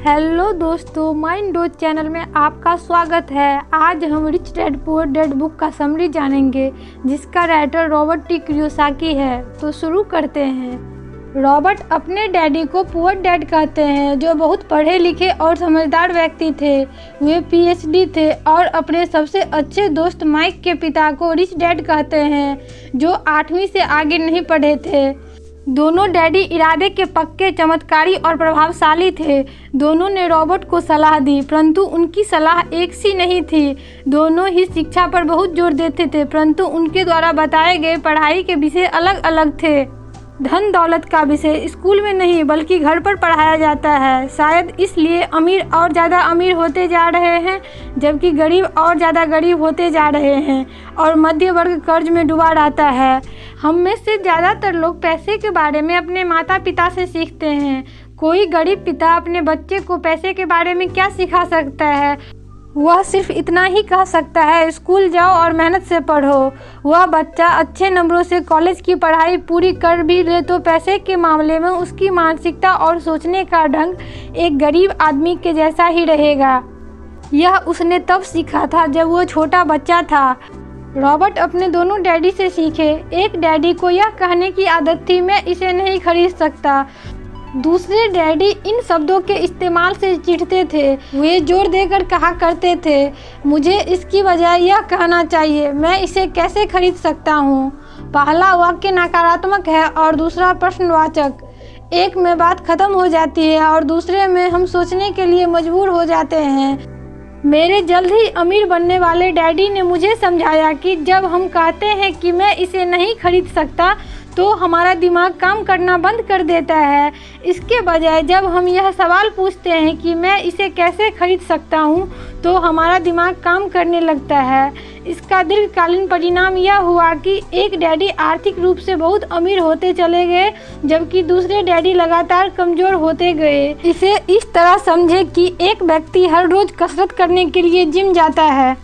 Hello दोस्तों, mind dose channel में आपका स्वागत है। आज हम rich dad poor dad book का समरी जानेंगे, जिसका राइटर रॉबर्ट टी कियोसाकी है। तो शुरू करते हैं। रॉबर्ट अपने डैडी को पुअर डैड कहते हैं, जो बहुत पढ़े लिखे और समझदार व्यक्ति थे। वे पीएचडी थे और अपने सबसे अच्छे दोस्त माइक के पिता को रिच डैड कहते हैं, जो 8वीं से आगे नहीं पढ़े थे। दोनों डैडी इरादे के पक्के, चमत्कारी और प्रभावशाली थे। दोनों ने रॉबर्ट को सलाह दी, परंतु उनकी सलाह एक सी नहीं थी। दोनों ही शिक्षा पर बहुत जोर देते थे, परंतु उनके द्वारा बताए गए पढ़ाई के विषय अलग अलग थे। धन दौलत का विषय स्कूल में नहीं बल्कि घर पर पढ़ाया जाता है। शायद इसलिए अमीर और ज़्यादा अमीर होते जा रहे हैं, जबकि गरीब और ज़्यादा गरीब होते जा रहे हैं और मध्य वर्ग कर्ज में डूबा रहता है। हम में से ज़्यादातर लोग पैसे के बारे में अपने माता पिता से सीखते हैं। कोई गरीब पिता अपने बच्चे को पैसे के बारे में क्या सिखा सकता है? वह सिर्फ इतना ही कह सकता है, स्कूल जाओ और मेहनत से पढ़ो। वह बच्चा अच्छे नंबरों से कॉलेज की पढ़ाई पूरी कर भी ले तो पैसे के मामले में उसकी मानसिकता और सोचने का ढंग एक गरीब आदमी के जैसा ही रहेगा। यह उसने तब सीखा था जब वो छोटा बच्चा था। रॉबर्ट अपने दोनों डैडी से सीखे। एक डैडी को यह कहने की आदत थी, मैं इसे नहीं खरीद सकता। दूसरे डैडी इन शब्दों के इस्तेमाल से चिढ़ते थे। वे जोर देकर कहा करते थे, मुझे इसकी बजाय यह कहना चाहिए, मैं इसे कैसे खरीद सकता हूँ। पहला वाक्य नकारात्मक है और दूसरा प्रश्नवाचक। एक में बात खत्म हो जाती है और दूसरे में हम सोचने के लिए मजबूर हो जाते हैं। मेरे जल्द ही अमीर बनने वाले डैडी ने मुझे समझाया कि जब हम कहते हैं कि मैं इसे नहीं खरीद सकता, तो हमारा दिमाग काम करना बंद कर देता है। इसके बजाय जब हम यह सवाल पूछते हैं कि मैं इसे कैसे खरीद सकता हूँ, तो हमारा दिमाग काम करने लगता है। इसका दीर्घकालीन परिणाम यह हुआ कि एक डैडी आर्थिक रूप से बहुत अमीर होते चले गए, जबकि दूसरे डैडी लगातार कमज़ोर होते गए। इसे इस तरह समझे कि एक व्यक्ति हर रोज़ कसरत करने के लिए जिम जाता है,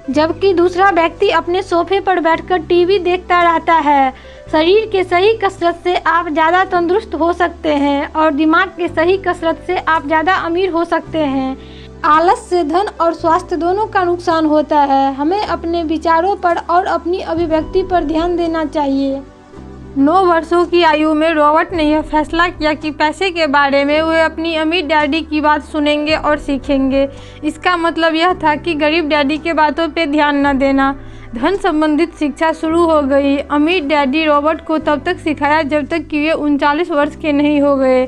जबकि दूसरा व्यक्ति अपने सोफे पर बैठकर टीवी देखता रहता है। शरीर के सही कसरत से आप ज़्यादा तंदुरुस्त हो सकते हैं और दिमाग के सही कसरत से आप ज़्यादा अमीर हो सकते हैं। आलस से धन और स्वास्थ्य दोनों का नुकसान होता है। हमें अपने विचारों पर और अपनी अभिव्यक्ति पर ध्यान देना चाहिए। 9 वर्षों की आयु में रॉबर्ट ने यह फैसला किया कि पैसे के बारे में वे अपनी अमीर डैडी की बात सुनेंगे और सीखेंगे। इसका मतलब यह था कि गरीब डैडी के बातों पे ध्यान न देना। धन संबंधित शिक्षा शुरू हो गई। अमीर डैडी रॉबर्ट को तब तक सिखाया जब तक कि वे 39 वर्ष के नहीं हो गए।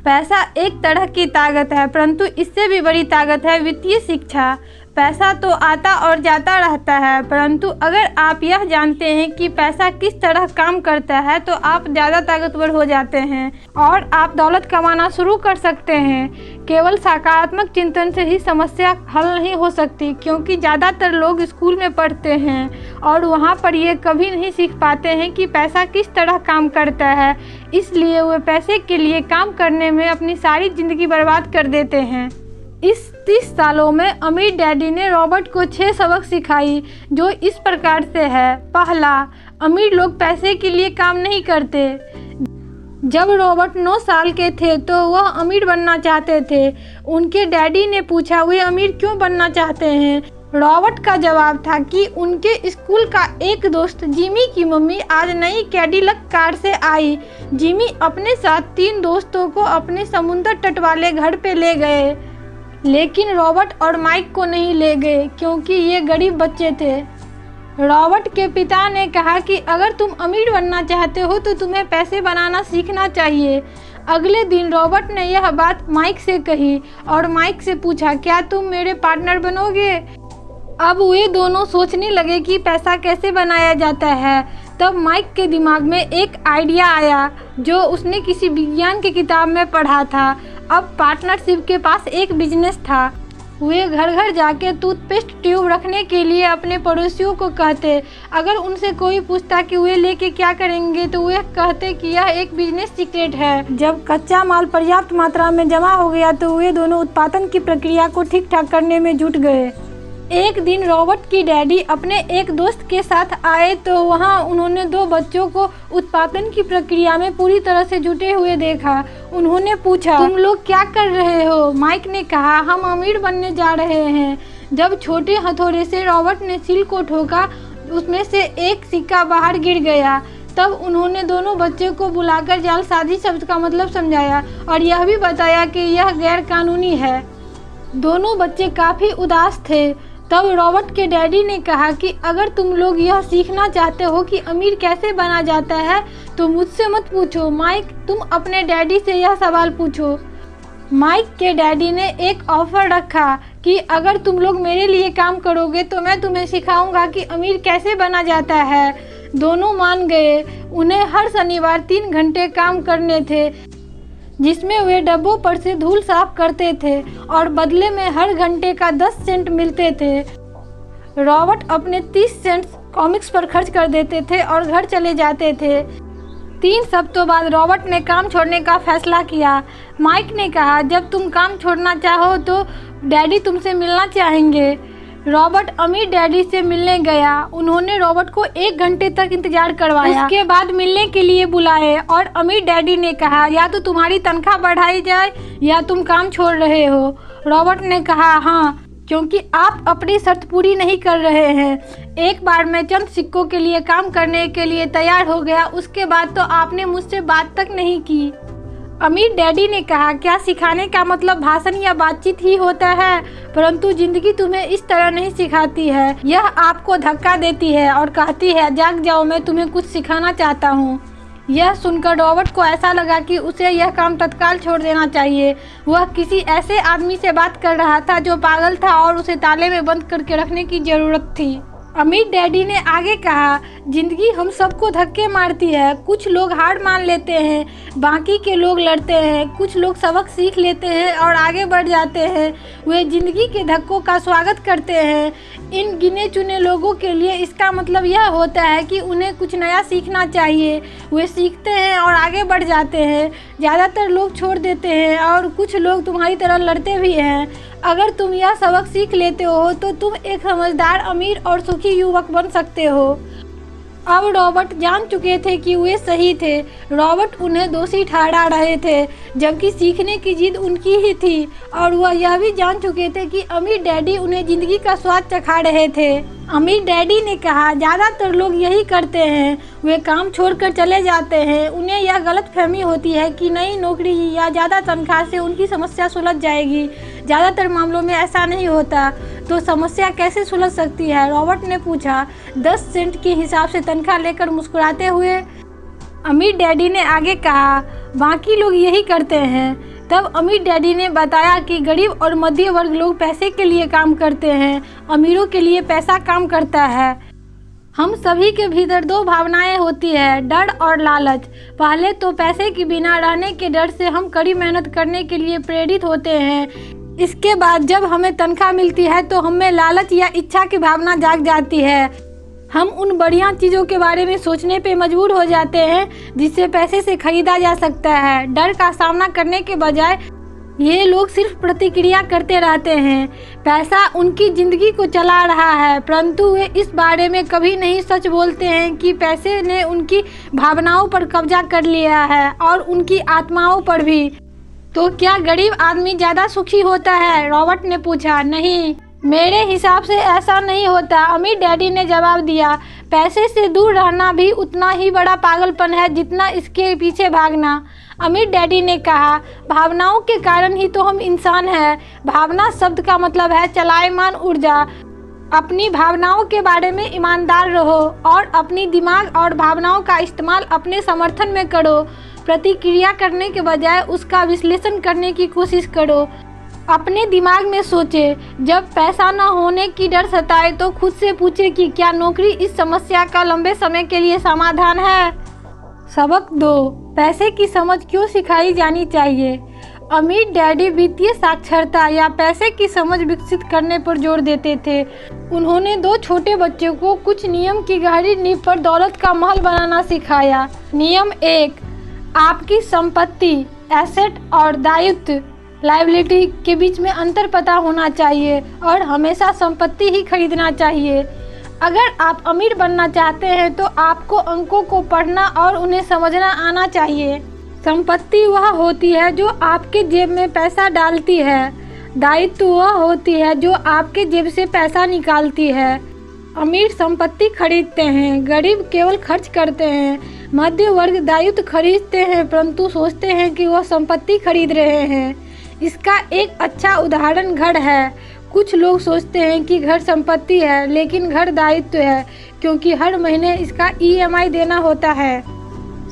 पैसा एक तरह की ताकत है, परंतु इससे भी बड़ी ताकत है वित्तीय शिक्षा। पैसा तो आता और जाता रहता है, परंतु अगर आप यह जानते हैं कि पैसा किस तरह काम करता है, तो आप ज़्यादा ताकतवर हो जाते हैं और आप दौलत कमाना शुरू कर सकते हैं। केवल सकारात्मक चिंतन से ही समस्या हल नहीं हो सकती, क्योंकि ज़्यादातर लोग स्कूल में पढ़ते हैं और वहाँ पर ये कभी नहीं सीख पाते हैं कि पैसा किस तरह काम करता है। इसलिए वे पैसे के लिए काम करने में अपनी सारी ज़िंदगी बर्बाद कर देते हैं। इस 30 सालों में अमीर डैडी ने रॉबर्ट को 6 सबक सिखाई, जो इस प्रकार से है। पहला, अमीर लोग पैसे के लिए काम नहीं करते। जब रॉबर्ट 9 साल के थे तो वह अमीर बनना चाहते थे। उनके डैडी ने पूछा, वे अमीर क्यों बनना चाहते हैं? रॉबर्ट का जवाब था कि उनके स्कूल का एक दोस्त जिमी की मम्मी आज नई कैडिलक कार से आई। जिमी अपने साथ 3 दोस्तों को अपने समुद्र तट वाले घर पे ले गए, लेकिन रॉबर्ट और माइक को नहीं ले गए, क्योंकि ये गरीब बच्चे थे। रॉबर्ट के पिता ने कहा कि अगर तुम अमीर बनना चाहते हो तो तुम्हें पैसे बनाना सीखना चाहिए। अगले दिन रॉबर्ट ने यह बात माइक से कही और माइक से पूछा, क्या तुम मेरे पार्टनर बनोगे? अब वे दोनों सोचने लगे कि पैसा कैसे बनाया जाता है। तब माइक के दिमाग में एक आइडिया आया, जो उसने किसी विज्ञान की किताब में पढ़ा था। अब पार्टनरशिप के पास एक बिजनेस था। वे घर घर जाके टूथपेस्ट ट्यूब रखने के लिए अपने पड़ोसियों को कहते। अगर उनसे कोई पूछता कि वे लेके क्या करेंगे, तो वे कहते कि यह एक बिजनेस सीक्रेट है। जब कच्चा माल पर्याप्त मात्रा में जमा हो गया तो वे दोनों उत्पादन की प्रक्रिया को ठीक ठाक करने में जुट गए। एक दिन रॉबर्ट की डैडी अपने एक दोस्त के साथ आए तो वहाँ उन्होंने दो बच्चों को उत्पादन की प्रक्रिया में पूरी तरह से जुटे हुए देखा। उन्होंने पूछा, तुम लोग क्या कर रहे हो? माइक ने कहा, हम अमीर बनने जा रहे हैं। जब छोटे हथौड़े से रॉबर्ट ने सील को ठोका, उसमें से एक सिक्का बाहर गिर गया। तब उन्होंने दोनों बच्चों को बुलाकर जालसाजी शब्द का मतलब समझाया और यह भी बताया कि यह गैर कानूनी है। दोनों बच्चे काफ़ी उदास थे। तब रॉबर्ट के डैडी ने कहा कि अगर तुम लोग यह सीखना चाहते हो कि अमीर कैसे बना जाता है तो मुझसे मत पूछो। माइक, तुम अपने डैडी से यह सवाल पूछो। माइक के डैडी ने एक ऑफर रखा कि अगर तुम लोग मेरे लिए काम करोगे तो मैं तुम्हें सिखाऊंगा कि अमीर कैसे बना जाता है। दोनों मान गए। उन्हें हर शनिवार 3 घंटे काम करने थे, जिसमें वे डब्बों पर से धूल साफ करते थे और बदले में हर घंटे का 10 सेंट मिलते थे। रॉबर्ट अपने 30 सेंट कॉमिक्स पर खर्च कर देते थे और घर चले जाते थे। 3 हफ्तों बाद रॉबर्ट ने काम छोड़ने का फैसला किया। माइक ने कहा, जब तुम काम छोड़ना चाहो तो डैडी तुमसे मिलना चाहेंगे। रॉबर्ट अमीर डैडी से मिलने गया। उन्होंने रॉबर्ट को 1 घंटे तक इंतजार करवाया। उसके बाद मिलने के लिए बुलाए और अमीर डैडी ने कहा, या तो तुम्हारी तनख्वाह बढ़ाई जाए या तुम काम छोड़ रहे हो। रॉबर्ट ने कहा, हाँ, क्योंकि आप अपनी शर्त पूरी नहीं कर रहे हैं। एक बार मैं चंद सिक्कों के लिए काम करने के लिए तैयार हो गया, उसके बाद तो आपने मुझसे बात तक नहीं की। अमीर डैडी ने कहा, क्या सिखाने का मतलब भाषण या बातचीत ही होता है? परंतु जिंदगी तुम्हें इस तरह नहीं सिखाती है। यह आपको धक्का देती है और कहती है, जाग जाओ, मैं तुम्हें कुछ सिखाना चाहता हूँ। यह सुनकर रॉबर्ट को ऐसा लगा कि उसे यह काम तत्काल छोड़ देना चाहिए। वह किसी ऐसे आदमी से बात कर रहा था जो पागल था और उसे ताले में बंद करके रखने की जरूरत थी। अमीर डैडी ने आगे कहा, जिंदगी हम सबको धक्के मारती है। कुछ लोग हार मान लेते हैं, बाकी के लोग लड़ते हैं। कुछ लोग सबक सीख लेते हैं और आगे बढ़ जाते हैं। वे जिंदगी के धक्कों का स्वागत करते हैं। इन गिने चुने लोगों के लिए इसका मतलब यह होता है कि उन्हें कुछ नया सीखना चाहिए। वे सीखते हैं और आगे बढ़ जाते हैं। ज़्यादातर लोग छोड़ देते हैं और कुछ लोग तुम्हारी तरह लड़ते भी हैं। अगर तुम यह सबक सीख लेते हो तो तुम एक समझदार, अमीर और सुखी युवक बन सकते हो। अब रॉबर्ट जान चुके थे कि वे सही थे। रॉबर्ट उन्हें दोषी ठहरा रहे थे, जबकि सीखने की जिद उनकी ही थी। और वह यह भी जान चुके थे कि अमीर डैडी उन्हें जिंदगी का स्वाद चखा रहे थे। अमीर डैडी ने कहा, ज़्यादातर लोग यही करते हैं, वे काम छोड़कर चले जाते हैं। उन्हें यह गलतफहमी होती है कि नई नौकरी या ज़्यादा तनख्वाह से उनकी समस्या सुलझ जाएगी। ज़्यादातर मामलों में ऐसा नहीं होता। तो समस्या कैसे सुलझ सकती है? रॉबर्ट ने पूछा, 10 सेंट के हिसाब से तनख्वाह लेकर मुस्कुराते हुए। अमीर डैडी ने आगे कहा, बाकी लोग यही करते हैं। तब अमीर डैडी ने बताया कि गरीब और मध्य वर्ग लोग पैसे के लिए काम करते हैं, अमीरों के लिए पैसा काम करता है। हम सभी के भीतर 2 भावनाएं होती है, डर और लालच। पहले तो पैसे के बिना रहने के डर से हम कड़ी मेहनत करने के लिए प्रेरित होते हैं। इसके बाद जब हमें तनख्वाह मिलती है तो हमें लालच या इच्छा की भावना जाग जाती है। हम उन बढ़िया चीज़ों के बारे में सोचने पे मजबूर हो जाते हैं जिससे पैसे से खरीदा जा सकता है। डर का सामना करने के बजाय ये लोग सिर्फ प्रतिक्रिया करते रहते हैं। पैसा उनकी ज़िंदगी को चला रहा है, परंतु वे इस बारे में कभी नहीं सच बोलते हैं कि पैसे ने उनकी भावनाओं पर कब्जा कर लिया है और उनकी आत्माओं पर भी। तो क्या गरीब आदमी ज़्यादा सुखी होता है? रॉबर्ट ने पूछा। नहीं, मेरे हिसाब से ऐसा नहीं होता, अमीर डैडी ने जवाब दिया। पैसे से दूर रहना भी उतना ही बड़ा पागलपन है जितना इसके पीछे भागना। अमीर डैडी ने कहा, भावनाओं के कारण ही तो हम इंसान हैं। भावना शब्द का मतलब है चलायमान ऊर्जा। अपनी भावनाओं के बारे में ईमानदार रहो और अपनी दिमाग और भावनाओं का इस्तेमाल अपने समर्थन में करो। प्रतिक्रिया करने के बजाय उसका विश्लेषण करने की कोशिश करो। अपने दिमाग में सोचे, जब पैसा न होने की डर सताए तो खुद से पूछे कि क्या नौकरी इस समस्या का लंबे समय के लिए समाधान है। सबक 2, पैसे की समझ क्यों सिखाई जानी चाहिए। अमीर डैडी वित्तीय साक्षरता या पैसे की समझ विकसित करने पर जोर देते थे। उन्होंने 2 छोटे बच्चों को कुछ नियम की गहरी नींव पर दौलत का महल बनाना सिखाया। नियम 1, आपकी संपत्ति, एसेट और दायित्व लायबिलिटी के बीच में अंतर पता होना चाहिए और हमेशा संपत्ति ही खरीदना चाहिए। अगर आप अमीर बनना चाहते हैं तो आपको अंकों को पढ़ना और उन्हें समझना आना चाहिए। संपत्ति वह होती है जो आपके जेब में पैसा डालती है, दायित्व वह होती है जो आपके जेब से पैसा निकालती है। अमीर संपत्ति खरीदते हैं, गरीब केवल खर्च करते हैं। मध्य वर्ग दायित्व खरीदते हैं परंतु सोचते हैं कि वह संपत्ति खरीद रहे हैं। इसका एक अच्छा उदाहरण घर है। कुछ लोग सोचते हैं कि घर संपत्ति है लेकिन घर दायित्व है, क्योंकि हर महीने इसका EMI देना होता है।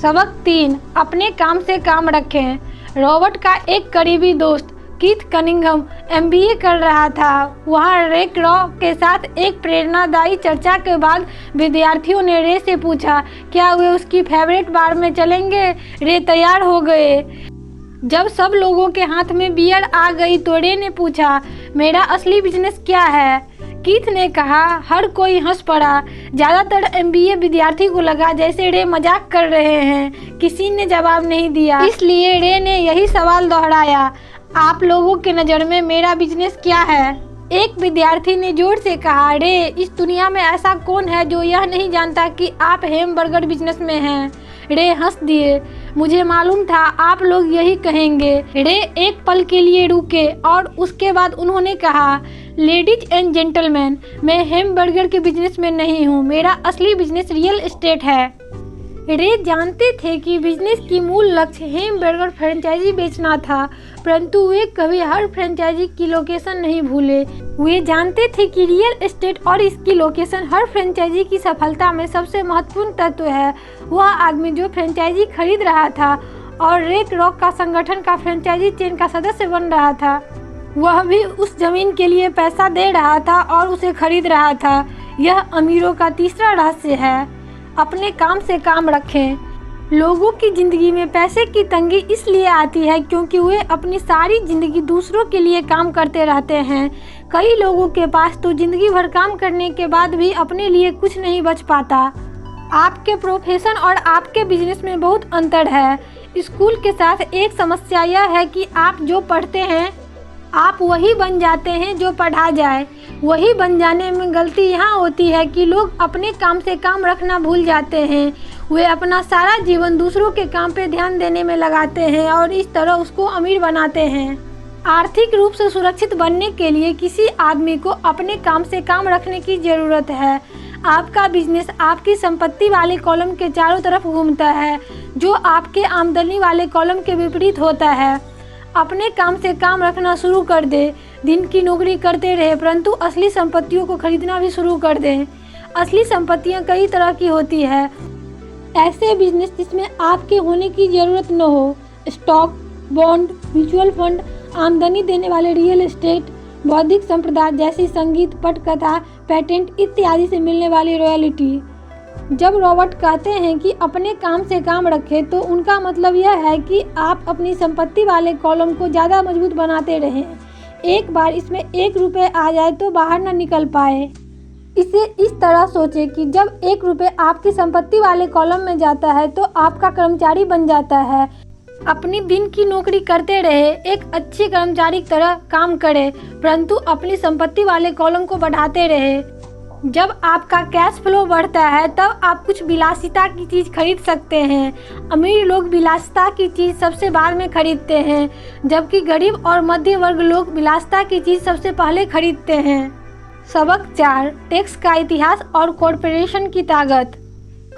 सबक 3, अपने काम से काम रखें। रॉबर्ट का एक करीबी दोस्त कीथ कनिंघम MBA कर रहा था। वहाँ रे क्रॉ के साथ एक प्रेरणादायी चर्चा के बाद विद्यार्थियों ने रे से पूछा क्या वे उसकी फेवरेट बार में चलेंगे। रे तैयार हो गए। जब सब लोगों के हाथ में बियर आ गई तो रे ने पूछा मेरा असली बिजनेस क्या है। कीथ ने कहा। हर कोई हंस पड़ा। ज़्यादातर MBA विद्यार्थी को लगा जैसे रे मजाक कर रहे हैं। किसी ने जवाब नहीं दिया, इसलिए रे ने यही सवाल दोहराया, आप लोगों के नज़र में मेरा बिजनेस क्या है। एक विद्यार्थी ने जोर से कहा, रे इस दुनिया में ऐसा कौन है जो यह नहीं जानता कि आप हैमबर्गर बिजनेस में हैं। रे हंस दिए। मुझे मालूम था आप लोग यही कहेंगे। रे एक पल के लिए रुके और उसके बाद उन्होंने कहा, लेडीज एंड जेंटलमैन, मैं हैमबर्गर के बिजनेस में नहीं हूँ। मेरा असली बिजनेस रियल एस्टेट है। रे जानते थे कि बिजनेस की मूल लक्ष्य हैमबर्गर फ्रेंचाइजी बेचना था, परंतु वे कभी हर फ्रेंचाइजी की लोकेशन नहीं भूले। वे जानते थे कि रियल एस्टेट और इसकी लोकेशन हर फ्रेंचाइजी की सफलता में सबसे महत्वपूर्ण तत्व है। वह आदमी जो फ्रेंचाइजी खरीद रहा था और रे क्रॉ का संगठन का फ्रेंचाइजी चेन का सदस्य बन रहा था, वह भी उस जमीन के लिए पैसा दे रहा था और उसे खरीद रहा था। यह अमीरों का तीसरा रहस्य है। अपने काम से काम रखें। लोगों की जिंदगी में पैसे की तंगी इसलिए आती है क्योंकि वे अपनी सारी जिंदगी दूसरों के लिए काम करते रहते हैं। कई लोगों के पास तो जिंदगी भर काम करने के बाद भी अपने लिए कुछ नहीं बच पाता। आपके प्रोफेशन और आपके बिजनेस में बहुत अंतर है। स्कूल के साथ एक समस्या यह है कि आप जो पढ़ते हैं आप वही बन जाते हैं जो पढ़ा जाए। वही बन जाने में गलती यहाँ होती है कि लोग अपने काम से काम रखना भूल जाते हैं। वे अपना सारा जीवन दूसरों के काम पे ध्यान देने में लगाते हैं और इस तरह उसको अमीर बनाते हैं। आर्थिक रूप से सुरक्षित बनने के लिए किसी आदमी को अपने काम से काम रखने की ज़रूरत है। आपका बिजनेस आपकी संपत्ति वाले कॉलम के चारों तरफ घूमता है, जो आपके आमदनी वाले कॉलम के विपरीत होता है। अपने काम से काम रखना शुरू कर दे। दिन की नौकरी करते रहे परंतु असली संपत्तियों को खरीदना भी शुरू कर दें। असली संपत्तियां कई तरह की होती है। ऐसे बिजनेस जिसमें आपके होने की ज़रूरत न हो, स्टॉक, बॉन्ड, म्यूचुअल फंड, आमदनी देने वाले रियल एस्टेट, बौद्धिक संपदा जैसी संगीत, पटकथा, पेटेंट इत्यादि से मिलने वाली रॉयल्टी। जब रॉबर्ट कहते हैं कि अपने काम से काम रखें तो उनका मतलब यह है कि आप अपनी संपत्ति वाले कॉलम को ज़्यादा मजबूत बनाते रहें। एक बार इसमें 1 रुपये आ जाए तो बाहर न निकल पाए। इसे इस तरह सोचें कि जब 1 रुपये आपकी संपत्ति वाले कॉलम में जाता है तो आपका कर्मचारी बन जाता है। अपनी दिन की नौकरी करते रहे, एक अच्छे कर्मचारी की तरह काम करें, परंतु अपनी संपत्ति वाले कॉलम को बढ़ाते रहे। जब आपका कैश फ्लो बढ़ता है तब आप कुछ विलासिता की चीज़ खरीद सकते हैं। अमीर लोग विलासिता की चीज़ सबसे बाद में खरीदते हैं, जबकि गरीब और मध्य वर्ग लोग विलासिता की चीज़ सबसे पहले खरीदते हैं। सबक 4, टैक्स का इतिहास और कॉरपोरेशन की ताकत।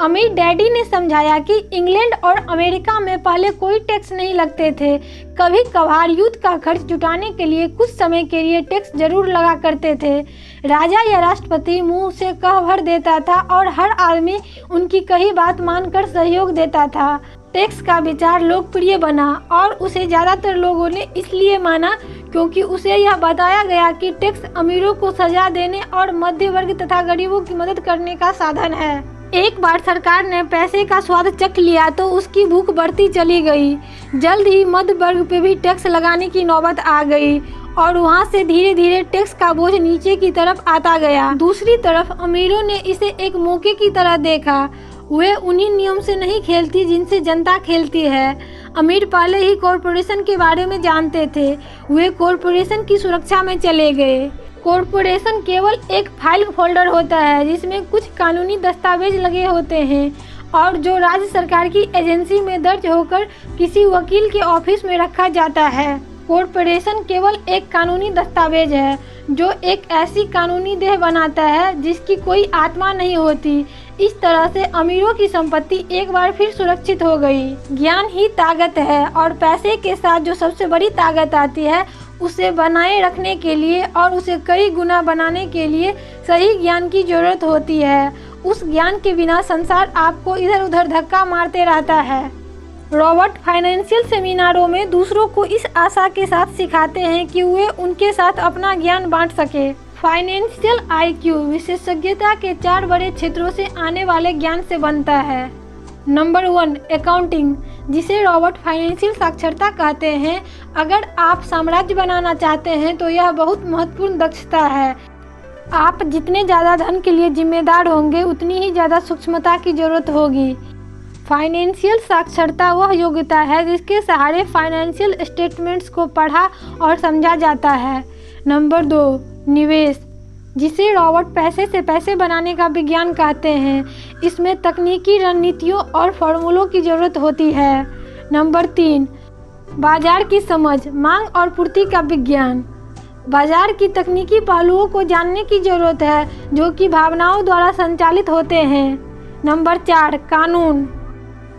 अमीर डैडी ने समझाया कि इंग्लैंड और अमेरिका में पहले कोई टैक्स नहीं लगते थे। कभी कभार युद्ध का खर्च जुटाने के लिए कुछ समय के लिए टैक्स जरूर लगा करते थे। राजा या राष्ट्रपति मुंह से कह भर देता था और हर आदमी उनकी कही बात मानकर सहयोग देता था। टैक्स का विचार लोकप्रिय बना और उसे ज़्यादातर लोगों ने इसलिए माना क्योंकि उसे यह बताया गया कि टैक्स अमीरों को सजा देने और मध्य वर्ग तथा गरीबों की मदद करने का साधन है। एक बार सरकार ने पैसे का स्वाद चख लिया तो उसकी भूख बढ़ती चली गई। जल्द ही मध्य वर्ग पे भी टैक्स लगाने की नौबत आ गई और वहाँ से धीरे धीरे टैक्स का बोझ नीचे की तरफ आता गया। दूसरी तरफ अमीरों ने इसे एक मौके की तरह देखा। वे उन्हीं नियम से नहीं खेलती जिनसे जनता खेलती है। अमीर पहले ही कॉरपोरेशन के बारे में जानते थे, वे कॉरपोरेशन की सुरक्षा में चले गए। कॉरपोरेशन केवल एक फाइल फोल्डर होता है जिसमें कुछ कानूनी दस्तावेज लगे होते हैं और जो राज्य सरकार की एजेंसी में दर्ज होकर किसी वकील के ऑफिस में रखा जाता है। कॉरपोरेशन केवल एक कानूनी दस्तावेज है जो एक ऐसी कानूनी देह बनाता है जिसकी कोई आत्मा नहीं होती। इस तरह से अमीरों की संपत्ति एक बार फिर सुरक्षित हो गई। ज्ञान ही ताकत है और पैसे के साथ जो सबसे बड़ी ताकत आती है उसे बनाए रखने के लिए और उसे कई गुना बनाने के लिए सही ज्ञान की जरूरत होती है। उस ज्ञान के बिना संसार आपको इधर उधर धक्का मारते रहता है। रॉबर्ट फाइनेंशियल सेमिनारों में दूसरों को इस आशा के साथ सिखाते हैं कि वे उनके साथ अपना ज्ञान बांट सके। फाइनेंशियल आईक्यू विशेषज्ञता के 4 बड़े क्षेत्रों से आने वाले ज्ञान से बनता है। नंबर 1, अकाउंटिंग, जिसे रॉबर्ट फाइनेंशियल साक्षरता कहते हैं। अगर आप साम्राज्य बनाना चाहते हैं तो यह बहुत महत्वपूर्ण दक्षता है। आप जितने ज़्यादा धन के लिए जिम्मेदार होंगे उतनी ही ज़्यादा सूक्ष्मता की जरूरत होगी। फाइनेंशियल साक्षरता वह योग्यता है जिसके सहारे फाइनेंशियल स्टेटमेंट्स को पढ़ा और समझा जाता है। नंबर 2, निवेश, जिसे रॉबर्ट पैसे से पैसे बनाने का विज्ञान कहते हैं। इसमें तकनीकी रणनीतियों और फॉर्मूलों की ज़रूरत होती है। नंबर 3, बाजार की समझ, मांग और पूर्ति का विज्ञान। बाजार की तकनीकी पहलुओं को जानने की ज़रूरत है जो कि भावनाओं द्वारा संचालित होते हैं। नंबर 4, कानून।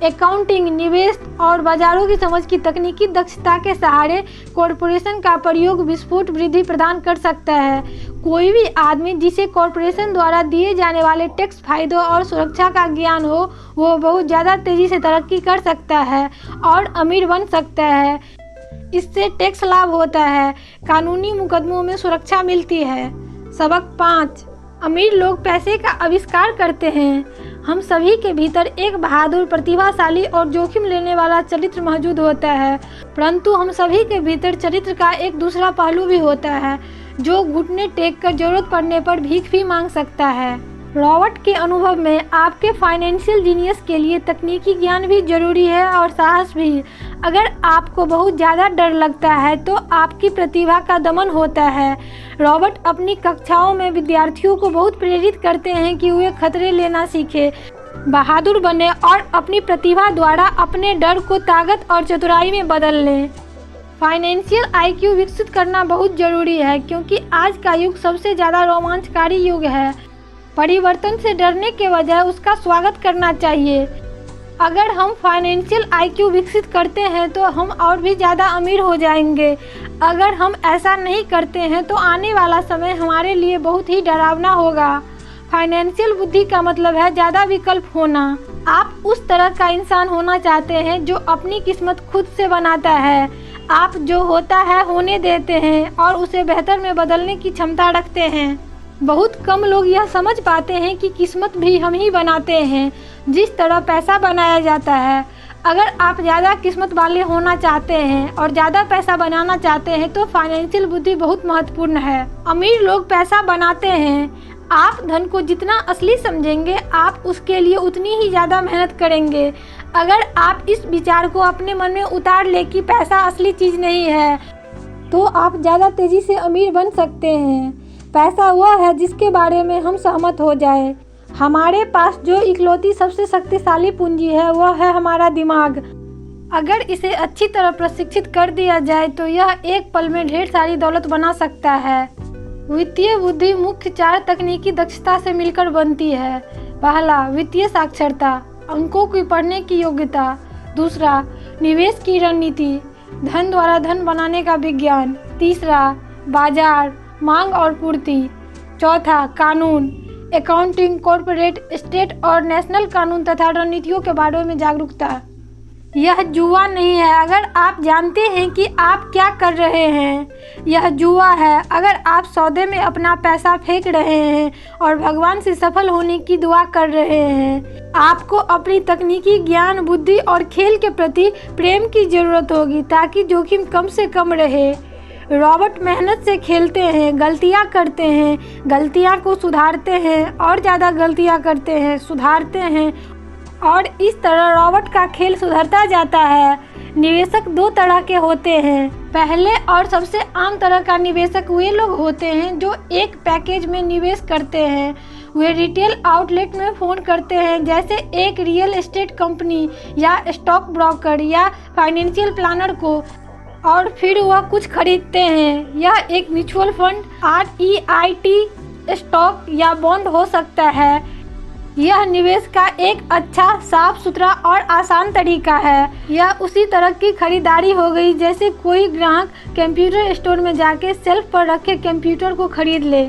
अकाउंटिंग, निवेश और बाजारों की समझ की तकनीकी दक्षता के सहारे कॉरपोरेशन का प्रयोग विस्फोट वृद्धि प्रदान कर सकता है। कोई भी आदमी जिसे कॉरपोरेशन द्वारा दिए जाने वाले टैक्स फायदों और सुरक्षा का ज्ञान हो वो बहुत ज़्यादा तेज़ी से तरक्की कर सकता है और अमीर बन सकता है। इससे टैक्स लाभ होता है, कानूनी मुकदमों में सुरक्षा मिलती है। सबक 5, अमीर लोग पैसे का आविष्कार करते हैं। हम सभी के भीतर एक बहादुर, प्रतिभाशाली और जोखिम लेने वाला चरित्र मौजूद होता है, परंतु हम सभी के भीतर चरित्र का एक दूसरा पहलू भी होता है जो घुटने टेक कर जरूरत पड़ने पर भीख भी मांग सकता है। रॉबर्ट के अनुभव में आपके फाइनेंशियल जीनियस के लिए तकनीकी ज्ञान भी जरूरी है और साहस भी। अगर आपको बहुत ज़्यादा डर लगता है तो आपकी प्रतिभा का दमन होता है। रॉबर्ट अपनी कक्षाओं में विद्यार्थियों को बहुत प्रेरित करते हैं कि वे खतरे लेना सीखें, बहादुर बने और अपनी प्रतिभा द्वारा अपने डर को ताकत और चतुराई में बदल लें। फाइनेंशियल आईक्यू विकसित करना बहुत ज़रूरी है क्योंकि आज का युग सबसे ज़्यादा रोमांचकारी युग है। परिवर्तन से डरने के बजाय उसका स्वागत करना चाहिए। अगर हम फाइनेंशियल आईक्यू विकसित करते हैं तो हम और भी ज़्यादा अमीर हो जाएंगे। अगर हम ऐसा नहीं करते हैं तो आने वाला समय हमारे लिए बहुत ही डरावना होगा। फाइनेंशियल बुद्धि का मतलब है ज़्यादा विकल्प होना। आप उस तरह का इंसान होना चाहते हैं जो अपनी किस्मत खुद से बनाता है। आप जो होता है होने देते हैं और उसे बेहतर में बदलने की क्षमता रखते हैं। बहुत कम लोग यह समझ पाते हैं कि किस्मत भी हम ही बनाते हैं, जिस तरह पैसा बनाया जाता है। अगर आप ज़्यादा किस्मत वाले होना चाहते हैं और ज़्यादा पैसा बनाना चाहते हैं तो फाइनेंशियल बुद्धि बहुत महत्वपूर्ण है। अमीर लोग पैसा बनाते हैं। आप धन को जितना असली समझेंगे आप उसके लिए उतनी ही ज़्यादा मेहनत करेंगे। अगर आप इस विचार को अपने मन में उतार ले कि पैसा असली चीज़ नहीं है तो आप ज़्यादा तेज़ी से अमीर बन सकते हैं। पैसा वह है जिसके बारे में हम सहमत हो जाए। हमारे पास जो इकलौती सबसे शक्तिशाली पूंजी है वह है हमारा दिमाग। अगर इसे अच्छी तरह प्रशिक्षित कर दिया जाए तो यह एक पल में ढेर सारी दौलत बना सकता है। वित्तीय बुद्धि मुख्य 4 तकनीकी दक्षता से मिलकर बनती है। पहला, वित्तीय साक्षरता, अंकों की पढ़ने की योग्यता। दूसरा, निवेश की रणनीति, धन द्वारा धन बनाने का विज्ञान। तीसरा, बाजार, मांग और पूर्ति। चौथा, कानून, अकाउंटिंग, कॉर्पोरेट, स्टेट और नेशनल कानून तथा रणनीतियों के बारे में जागरूकता। यह जुआ नहीं है अगर आप जानते हैं कि आप क्या कर रहे हैं। यह जुआ है अगर आप सौदे में अपना पैसा फेंक रहे हैं और भगवान से सफल होने की दुआ कर रहे हैं। आपको अपनी तकनीकी ज्ञान, बुद्धि और खेल के प्रति प्रेम की ज़रूरत होगी ताकि जोखिम कम से कम रहे। रॉबर्ट मेहनत से खेलते हैं, गलतियां करते हैं, गलतियां को सुधारते हैं और ज़्यादा गलतियां करते हैं, सुधारते हैं और इस तरह रॉबर्ट का खेल सुधरता जाता है। निवेशक दो तरह के होते हैं। पहले और सबसे आम तरह का निवेशक वे लोग होते हैं जो एक पैकेज में निवेश करते हैं। वे रिटेल आउटलेट में फ़ोन करते हैं, जैसे एक रियल एस्टेट कंपनी या स्टॉक ब्रोकर या फाइनेंशियल प्लानर को, और फिर वह कुछ खरीदते हैं। यह एक म्यूचुअल फंड, REIT, स्टॉक या बॉन्ड हो सकता है। यह निवेश का एक अच्छा, साफ सुथरा और आसान तरीका है। यह उसी तरह की खरीदारी हो गई जैसे कोई ग्राहक कंप्यूटर स्टोर में जाके शेल्फ पर रखे कंप्यूटर को खरीद ले।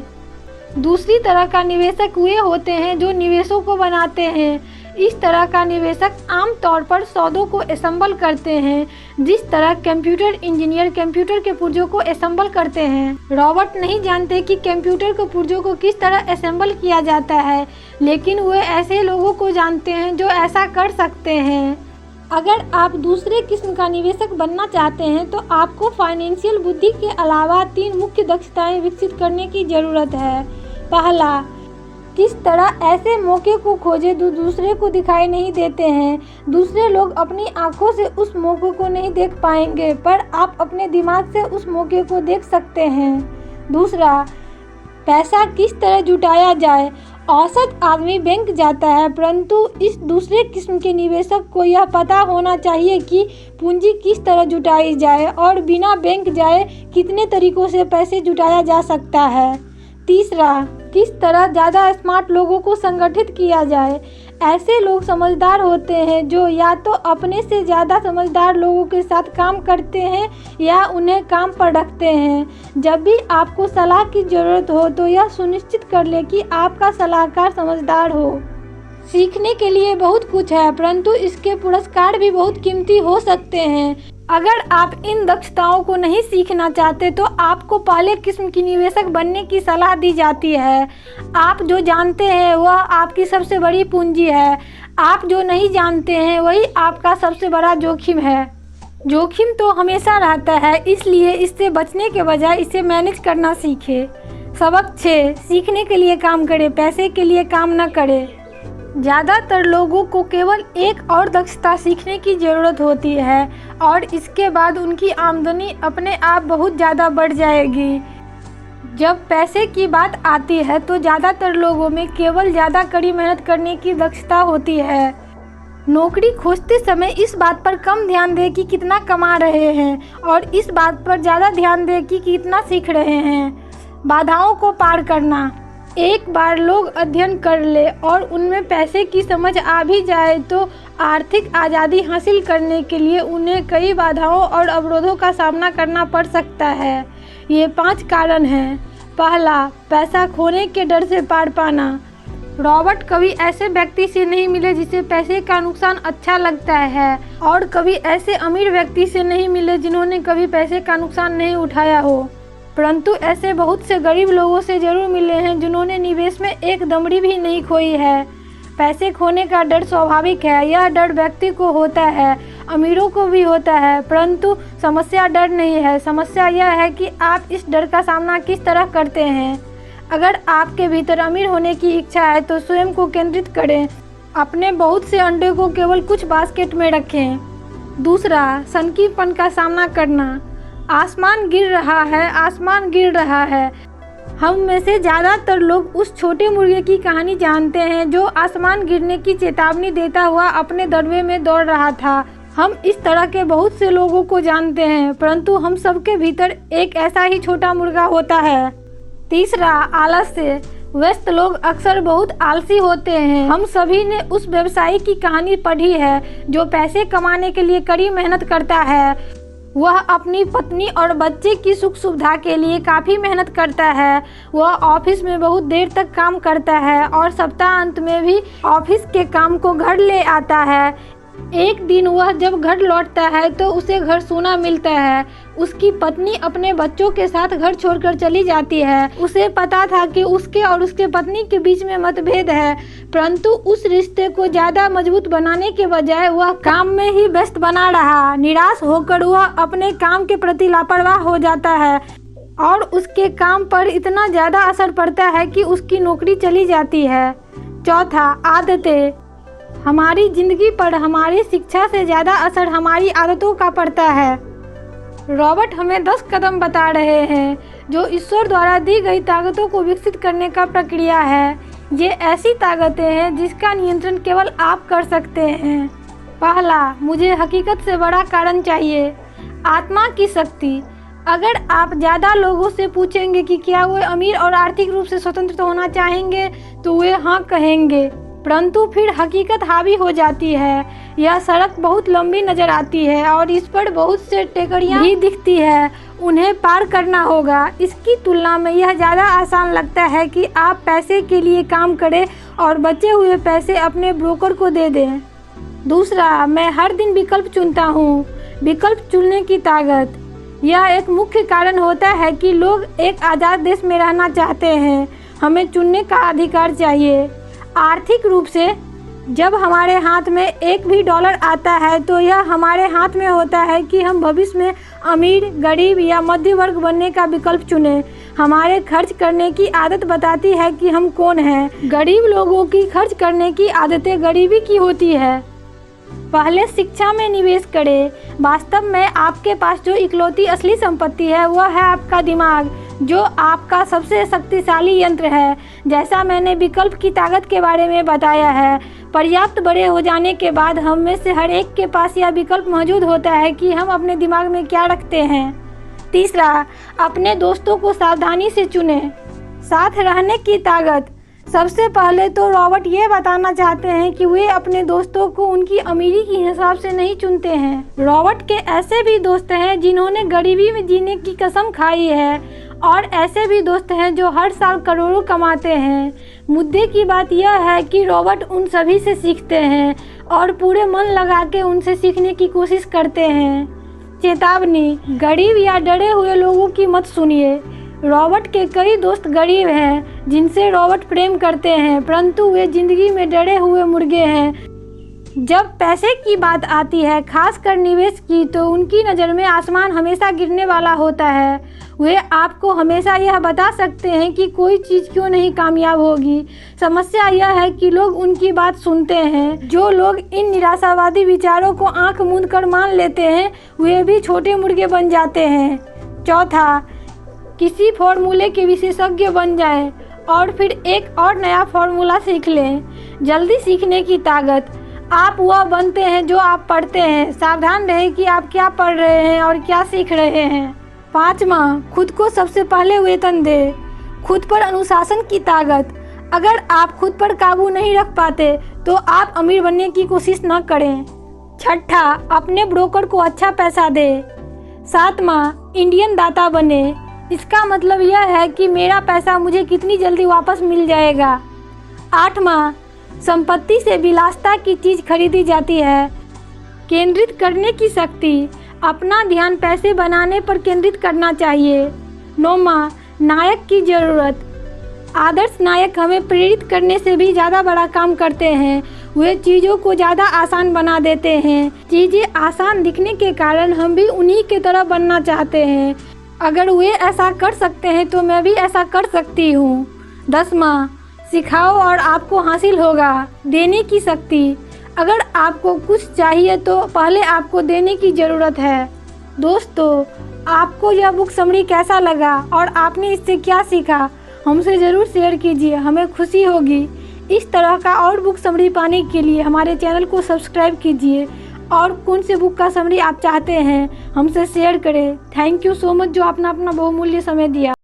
दूसरी तरह का निवेशक वे होते हैं जो निवेशों को बनाते हैं। इस तरह का निवेशक आमतौर पर सौदों को असेंबल करते हैं, जिस तरह कंप्यूटर इंजीनियर कंप्यूटर के पुर्जों को असेंबल करते हैं। रॉबर्ट नहीं जानते कि कंप्यूटर के पुर्जों को किस तरह असेंबल किया जाता है, लेकिन वे ऐसे लोगों को जानते हैं जो ऐसा कर सकते हैं। अगर आप दूसरे किस्म का निवेशक बनना चाहते हैं तो आपको फाइनेंशियल बुद्धि के अलावा 3 मुख्य दक्षताएं विकसित करने की ज़रूरत है। पहला, किस तरह ऐसे मौके को खोजें जो दूसरे को दिखाई नहीं देते हैं। दूसरे लोग अपनी आंखों से उस मौके को नहीं देख पाएंगे, पर आप अपने दिमाग से उस मौके को देख सकते हैं। दूसरा, पैसा किस तरह जुटाया जाए। औसत आदमी बैंक जाता है, परंतु इस दूसरे किस्म के निवेशक को यह पता होना चाहिए कि पूंजी किस तरह जुटाई जाए और बिना बैंक जाए कितने तरीकों से पैसे जुटाया जा सकता है। तीसरा, किस तरह ज़्यादा स्मार्ट लोगों को संगठित किया जाए। ऐसे लोग समझदार होते हैं जो या तो अपने से ज़्यादा समझदार लोगों के साथ काम करते हैं या उन्हें काम पर रखते हैं। जब भी आपको सलाह की ज़रूरत हो तो यह सुनिश्चित कर ले कि आपका सलाहकार समझदार हो। सीखने के लिए बहुत कुछ है, परंतु इसके पुरस्कार भी बहुत कीमती हो सकते हैं। अगर आप इन दक्षताओं को नहीं सीखना चाहते तो आपको पहले किस्म की निवेशक बनने की सलाह दी जाती है। आप जो जानते हैं वह आपकी सबसे बड़ी पूंजी है। आप जो नहीं जानते हैं वही आपका सबसे बड़ा जोखिम है। जोखिम तो हमेशा रहता है, इसलिए इससे बचने के बजाय इसे मैनेज करना सीखें। सबक 6, सीखने के लिए काम करें, पैसे के लिए काम न करें। ज़्यादातर लोगों को केवल एक और दक्षता सीखने की ज़रूरत होती है और इसके बाद उनकी आमदनी अपने आप बहुत ज़्यादा बढ़ जाएगी। जब पैसे की बात आती है तो ज़्यादातर लोगों में केवल ज़्यादा कड़ी मेहनत करने की दक्षता होती है। नौकरी खोजते समय इस बात पर कम ध्यान दें कि कितना कमा रहे हैं और इस बात पर ज़्यादा ध्यान दें कि कितना सीख रहे हैं। बाधाओं को पार करना। एक बार लोग अध्ययन कर ले और उनमें पैसे की समझ आ भी जाए तो आर्थिक आज़ादी हासिल करने के लिए उन्हें कई बाधाओं और अवरोधों का सामना करना पड़ सकता है। ये 5 कारण हैं। पहला, पैसा खोने के डर से पार पाना। रॉबर्ट कभी ऐसे व्यक्ति से नहीं मिले जिसे पैसे का नुकसान अच्छा लगता है और कभी ऐसे अमीर व्यक्ति से नहीं मिले जिन्होंने कभी पैसे का नुकसान नहीं उठाया हो, परंतु ऐसे बहुत से गरीब लोगों से जरूर मिले हैं जिन्होंने निवेश में एक दमड़ी भी नहीं खोई है। पैसे खोने का डर स्वाभाविक है। यह डर व्यक्ति को होता है, अमीरों को भी होता है, परंतु समस्या डर नहीं है। समस्या यह है कि आप इस डर का सामना किस तरह करते हैं। अगर आपके भीतर अमीर होने की इच्छा है तो स्वयं को केंद्रित करें। अपने बहुत से अंडे को केवल कुछ बास्केट में रखें। दूसरा, सनकीपन का सामना करना। आसमान गिर रहा है, आसमान गिर रहा है। हम में से ज़्यादातर लोग उस छोटे मुर्गे की कहानी जानते हैं जो आसमान गिरने की चेतावनी देता हुआ अपने दड़बे में दौड़ रहा था। हम इस तरह के बहुत से लोगों को जानते हैं, परंतु हम सबके भीतर एक ऐसा ही छोटा मुर्गा होता है। तीसरा, आलस्य। व्यस्त लोग अक्सर बहुत आलसी होते हैं। हम सभी ने उस व्यवसायी की कहानी पढ़ी है जो पैसे कमाने के लिए कड़ी मेहनत करता है। वह अपनी पत्नी और बच्चे की सुख सुविधा के लिए काफ़ी मेहनत करता है। वह ऑफिस में बहुत देर तक काम करता है और सप्ताह अंत में भी ऑफिस के काम को घर ले आता है। एक दिन वह जब घर लौटता है तो उसे घर सूना मिलता है। उसकी पत्नी अपने बच्चों के साथ घर छोड़कर चली जाती है। उसे पता था कि उसके और उसके पत्नी के बीच में मतभेद है, परंतु उस रिश्ते को ज़्यादा मजबूत बनाने के बजाय वह काम में ही व्यस्त बना रहा। निराश होकर वह अपने काम के प्रति लापरवाह हो जाता है और उसके काम पर इतना ज़्यादा असर पड़ता है कि उसकी नौकरी चली जाती है। चौथा, आदतें। हमारी ज़िंदगी पर हमारी शिक्षा से ज़्यादा असर हमारी आदतों का पड़ता है। रॉबर्ट हमें 10 कदम बता रहे हैं जो ईश्वर द्वारा दी गई ताकतों को विकसित करने का प्रक्रिया है। ये ऐसी ताकतें हैं जिसका नियंत्रण केवल आप कर सकते हैं। पहला, मुझे हकीकत से बड़ा कारण चाहिए। आत्मा की शक्ति। अगर आप ज़्यादा लोगों से पूछेंगे कि क्या वे अमीर और आर्थिक रूप से स्वतंत्र होना चाहेंगे तो वे हाँ कहेंगे, परंतु फिर हकीकत हावी हो जाती है। यह सड़क बहुत लंबी नज़र आती है और इस पर बहुत से टेकड़ियाँ भी दिखती है, उन्हें पार करना होगा। इसकी तुलना में यह ज़्यादा आसान लगता है कि आप पैसे के लिए काम करें और बचे हुए पैसे अपने ब्रोकर को दे दें। दूसरा, मैं हर दिन विकल्प चुनता हूँ। विकल्प चुनने की ताकत। यह एक मुख्य कारण होता है कि लोग एक आज़ाद देश में रहना चाहते हैं। हमें चुनने का अधिकार चाहिए। आर्थिक रूप से जब हमारे हाथ में एक भी डॉलर आता है तो यह हमारे हाथ में होता है कि हम भविष्य में अमीर, गरीब या मध्य वर्ग बनने का विकल्प चुनें। हमारे खर्च करने की आदत बताती है कि हम कौन हैं। गरीब लोगों की खर्च करने की आदतें गरीबी की होती है। पहले शिक्षा में निवेश करें। वास्तव में आपके पास जो इकलौती असली संपत्ति है वह है आपका दिमाग, जो आपका सबसे शक्तिशाली यंत्र है। जैसा मैंने विकल्प की ताकत के बारे में बताया है, पर्याप्त बड़े हो जाने के बाद हम में से हर एक के पास यह विकल्प मौजूद होता है कि हम अपने दिमाग में क्या रखते हैं। तीसरा, अपने दोस्तों को सावधानी से चुनें। साथ रहने की ताकत। सबसे पहले तो रॉबर्ट ये बताना चाहते हैं कि वे अपने दोस्तों को उनकी अमीरी के हिसाब से नहीं चुनते हैं। रॉबर्ट के ऐसे भी दोस्त हैं जिन्होंने गरीबी में जीने की कसम खाई है और ऐसे भी दोस्त हैं जो हर साल करोड़ों कमाते हैं। मुद्दे की बात यह है कि रॉबर्ट उन सभी से सीखते हैं और पूरे मन लगा के उनसे सीखने की कोशिश करते हैं। चेतावनी, गरीब या डरे हुए लोगों की मत सुनिए। रॉबर्ट के कई दोस्त गरीब हैं जिनसे रॉबर्ट प्रेम करते हैं, परंतु वे जिंदगी में डरे हुए मुर्गे हैं। जब पैसे की बात आती है, खासकर निवेश की, तो उनकी नज़र में आसमान हमेशा गिरने वाला होता है। वे आपको हमेशा यह बता सकते हैं कि कोई चीज़ क्यों नहीं कामयाब होगी। समस्या यह है कि लोग उनकी बात सुनते हैं। जो लोग इन निराशावादी विचारों को आंख मूंद कर मान लेते हैं, वे भी छोटे मुर्गे बन जाते हैं। चौथा, किसी फॉर्मूले के विशेषज्ञ बन जाएं और फिर एक और नया फॉर्मूला सीख लें। जल्दी सीखने की ताकत। आप वह बनते हैं जो आप पढ़ते हैं। सावधान रहें कि आप क्या पढ़ रहे हैं और क्या सीख रहे हैं। पाँचवा, खुद को सबसे पहले वेतन दें। खुद पर अनुशासन की ताकत। अगर आप खुद पर काबू नहीं रख पाते तो आप अमीर बनने की कोशिश न करें। छठा, अपने ब्रोकर को अच्छा पैसा दें। सातवां, इंडियन दाता बने। इसका मतलब यह है कि मेरा पैसा मुझे कितनी जल्दी वापस मिल जाएगा। आठवां, संपत्ति से विलासिता की चीज़ खरीदी जाती है। केंद्रित करने की शक्ति। अपना ध्यान पैसे बनाने पर केंद्रित करना चाहिए। नौवां, नायक की ज़रूरत। आदर्श नायक हमें प्रेरित करने से भी ज़्यादा बड़ा काम करते हैं। वे चीज़ों को ज़्यादा आसान बना देते हैं। चीज़ें आसान दिखने के कारण हम भी उन्हीं की तरह बनना चाहते हैं। अगर वे ऐसा कर सकते हैं तो मैं भी ऐसा कर सकती हूँ। 10वां, सिखाओ और आपको हासिल होगा। देने की शक्ति। अगर आपको कुछ चाहिए तो पहले आपको देने की ज़रूरत है। दोस्तों, आपको यह बुक समरी कैसा लगा और आपने इससे क्या सीखा, हमसे ज़रूर शेयर कीजिए, हमें खुशी होगी। इस तरह का और बुक समरी पाने के लिए हमारे चैनल को सब्सक्राइब कीजिए और कौन से बुक का समरी आप चाहते हैं हमसे शेयर करें। थैंक यू सो मच जो आपने अपना बहुमूल्य समय दिया।